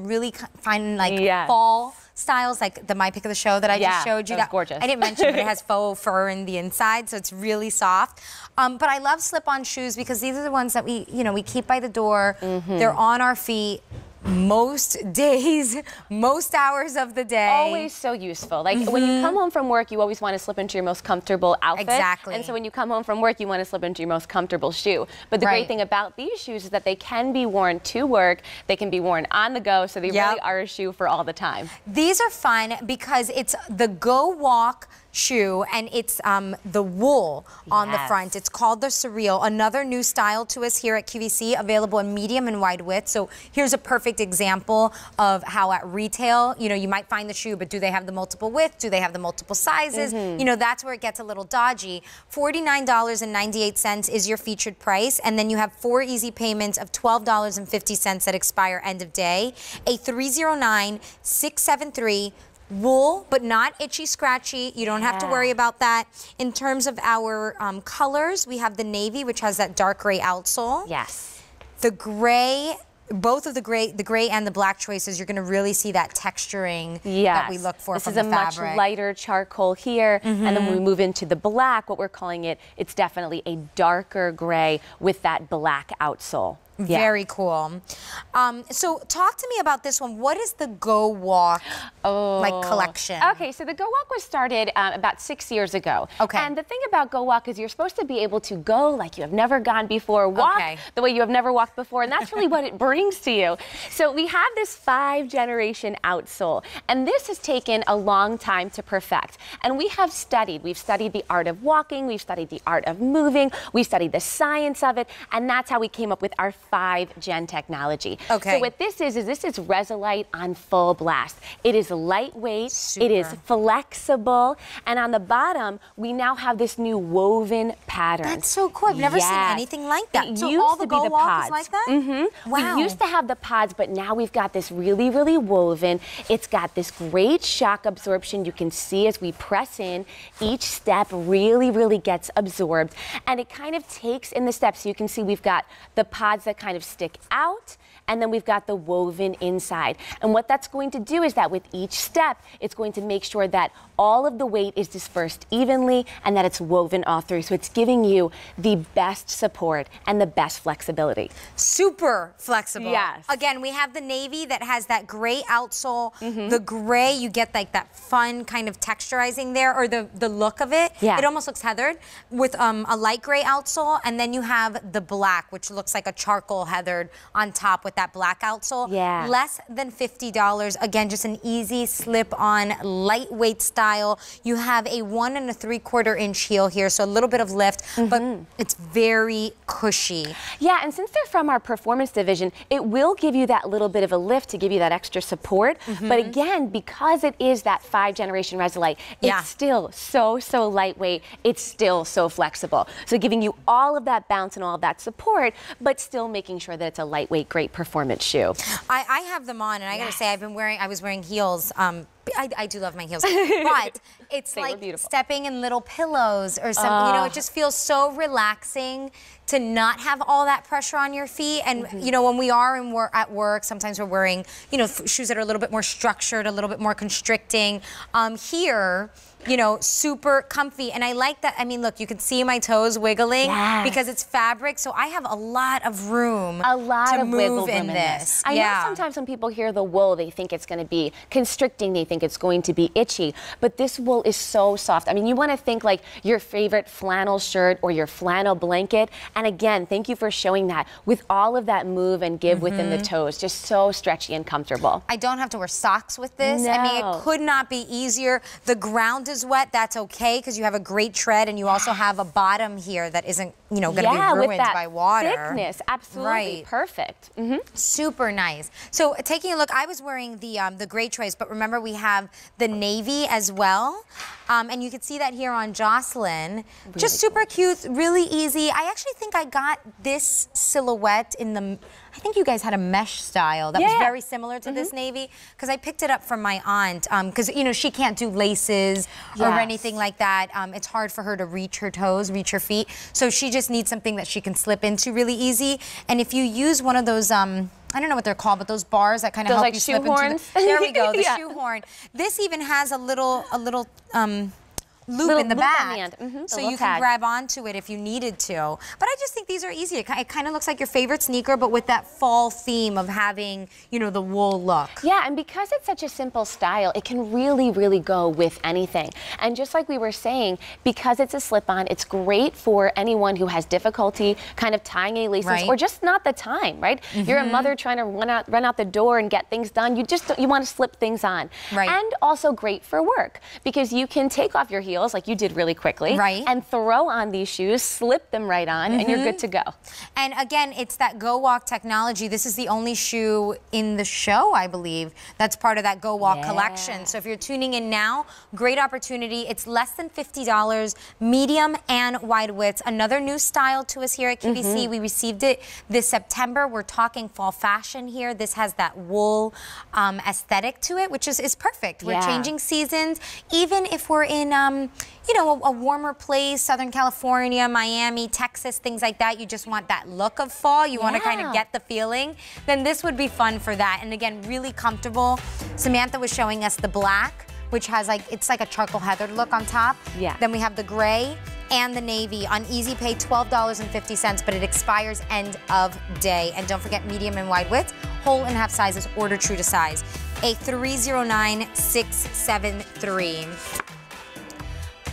really find like fall styles, like the My Pick of the Show that I just showed you. That's gorgeous. I didn't mention, but it has faux fur in the inside, so it's really soft. But I love slip-on shoes because these are the ones that we keep by the door. They're on our feet most days, most hours of the day. Always so useful. Like when you come home from work, you always want to slip into your most comfortable outfit. Exactly. And so when you come home from work, you want to slip into your most comfortable shoe. But the great thing about these shoes is that they can be worn to work, they can be worn on the go, so they really are a shoe for all the time. These are fun because it's the Go Walk shoe, and it's the wool on the front. It's called the Surreal, another new style to us here at QVC, available in medium and wide width. So here's a perfect example of how at retail, you might find the shoe, but do they have the multiple width? Do they have the multiple sizes? That's where it gets a little dodgy. $49.98 is your featured price, and then you have 4 easy payments of $12.50 that expire end of day. A 309-673 wool, but not itchy, scratchy. You don't have to worry about that. In terms of our colors, we have the navy, which has that dark gray outsole. Yes. The gray, both of the gray and the black choices, you're going to really see that texturing that we look for from the fabric. This is a much lighter charcoal here, and then when we move into the black, what we're calling it, it's definitely a darker gray with that black outsole. Very cool. So talk to me about this one. What is the Go Walk collection? Okay, so the Go Walk was started about 6 years ago. Okay. And the thing about Go Walk is you're supposed to be able to go like you have never gone before, walk the way you have never walked before, and that's really what it brings to you. So we have this 5-generation outsole, and this has taken a long time to perfect. And we've studied the art of walking, we've studied the art of moving, we've studied the science of it, and that's how we came up with our 5-gen technology. Okay. So what this is Resolite on full blast. It is lightweight, it is flexible, and on the bottom, we now have this new woven pattern. That's so cool. I've never seen anything like that. So all the Go Walk is like that? Wow. We used to have the pods, but now we've got this really, really woven. It's got this great shock absorption. You can see as we press in, each step really, really gets absorbed, and it kind of takes in the steps. So you can see we've got the pods that kind of stick out, and then we've got the woven inside. And what that's going to do is that with each step, it's going to make sure that all of the weight is dispersed evenly and that it's woven all through. So it's giving you the best support and the best flexibility. Super flexible. Yes. Again, we have the navy that has that gray outsole. The gray, you get like that fun kind of texturizing there, or the look of it. Yeah. It almost looks heathered with a light gray outsole, and then you have the black, which looks like a charcoal heathered on top with that black outsole. Yeah. Less than $50. Again, just an easy slip-on, lightweight style. You have a 1 3/4 inch heel here, so a little bit of lift, but it's very cushy. Yeah, and since they're from our performance division, it will give you that little bit of a lift to give you that extra support. But again, because it is that 5-generation Resolite, it's still so lightweight. It's still so flexible. So giving you all of that bounce and all of that support, but still making sure that it's a lightweight, great performance shoe. I have them on, and I gotta say, I was wearing heels. I do love my heels, but it's like stepping in little pillows or something. It just feels so relaxing to not have all that pressure on your feet. And when we are at work, sometimes we're wearing shoes that are a little bit more structured, a little bit more constricting. Here, super comfy. And I like that. I mean, look, you can see my toes wiggling because it's fabric. So I have a lot of room to move in this. I know sometimes when people hear the wool, they think it's going to be constricting. They think it's going to be itchy. But this wool is so soft. I mean, you want to think like your favorite flannel shirt or your flannel blanket. And again, thank you for showing that with all of that move and give within the toes. Just so stretchy and comfortable. I don't have to wear socks with this. No. I mean, it could not be easier. The ground is wet. That's okay because you have a great tread, and you also have a bottom here that isn't, going to be ruined by water. Thickness, absolutely perfect. Super nice. So taking a look, I was wearing the gray choice, but remember we have the navy as well. And you can see that here on Jocelyn. Really just super cute, really easy. I actually think I got this silhouette in the, I think you guys had a mesh style that was very similar to this navy, because I picked it up from my aunt, because you know, she can't do laces or anything like that. It's hard for her to reach her toes, reach her feet. So she just needs something that she can slip into really easy. And if you use one of those, I don't know what they're called, but those bars that kind of help like you slip into the, there we go, the shoehorn. This even has a little loop in the back, so you can grab onto it if you needed to. But I just think these are easy. It kind of looks like your favorite sneaker, but with that fall theme of having, you know, the wool look. Yeah, and because it's such a simple style, it can really, really go with anything. And just like we were saying, because it's a slip-on, it's great for anyone who has difficulty kind of tying any laces or just not the time, right? You're a mother trying to run out the door and get things done. You want to slip things on. And also great for work, because you can take off your heels like you did really quickly, and throw on these shoes, slip them right on, and you're good to go. And again, it's that Go Walk technology. This is the only shoe in the show, I believe, that's part of that Go Walk collection. So if you're tuning in now, great opportunity. It's less than $50, medium and wide widths. Another new style to us here at QVC. We received it this September. We're talking fall fashion here. This has that wool aesthetic to it, which is perfect. We're changing seasons. Even if we're in you know, a warmer place, Southern California, Miami, Texas, things like that, you just want that look of fall, you want to kind of get the feeling, then this would be fun for that. And again, really comfortable. Samantha was showing us the black, which has like, it's like a charcoal heather look on top. Then we have the gray and the navy on Easy Pay, $12.50, but it expires end of day. And don't forget medium and wide width, whole and half sizes, order true to size. A309673.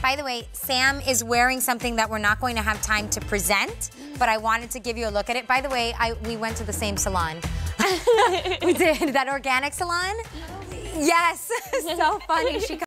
By the way, Sam is wearing something that we're not going to have time to present, but I wanted to give you a look at it. By the way, we went to the same salon. We did, that organic salon? Yes, so funny.